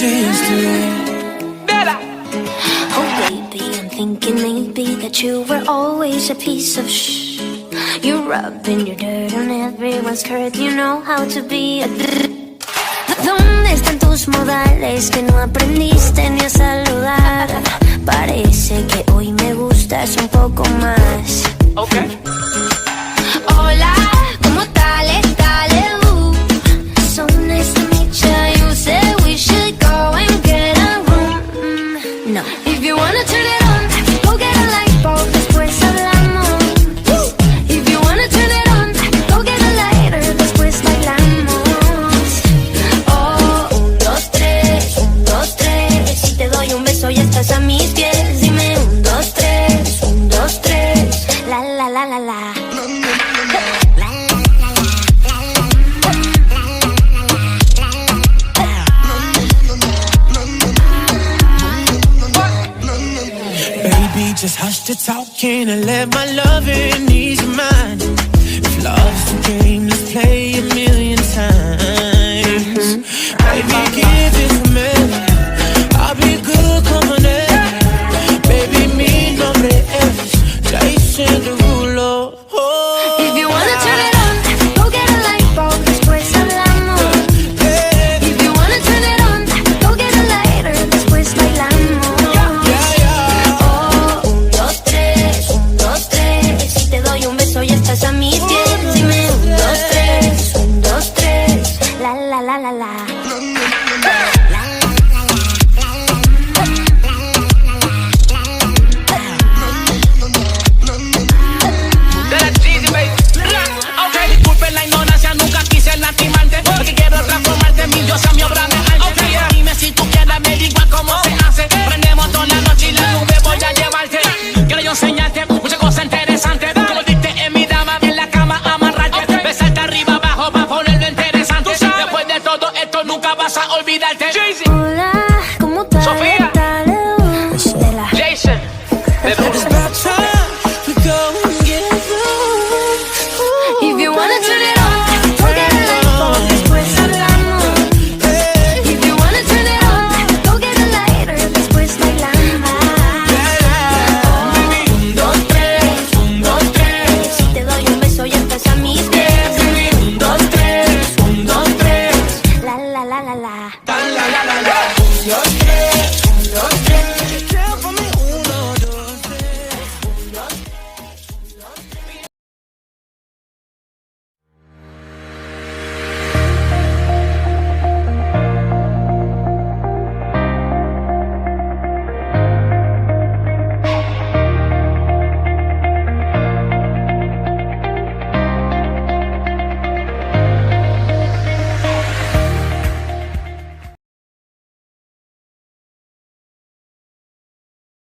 Oh baby, I'm thinking maybe that you were always a piece of You're rubbing your dirt on everyone's skirt. You know how to be a ¿Dónde están tus modales que no aprendiste ni a saludar? Parece que hoy me gustas un poco más. Okay. Hola, ¿cómo tal? So nice to meet ya. You said we should go and get a room. No. If you wanna turn it on, go get a light bulb, después hablamos. If you wanna turn it on, go get a lighter, después bailamos. Oh, 1, 2, 3, 1, 2, 3. Si te doy un beso ya estás a mis pies. Dime 1, 2, 3, 1, 2, 3. La la la la la. Just hush the talking and let my loving ease your mind. If love's a game, let's play a million times. Baby, give it to me. I'll be good, come on in. Baby, mi nombre es Jason Derulo. Oh. If you wanna turn it on, go get a light bulb, después hablamos. If you wanna turn it on, go get a lighter, después bailamos. Ya estás a mis pies, dime 1, 2, 3, 1, 2, 3, la la la la la.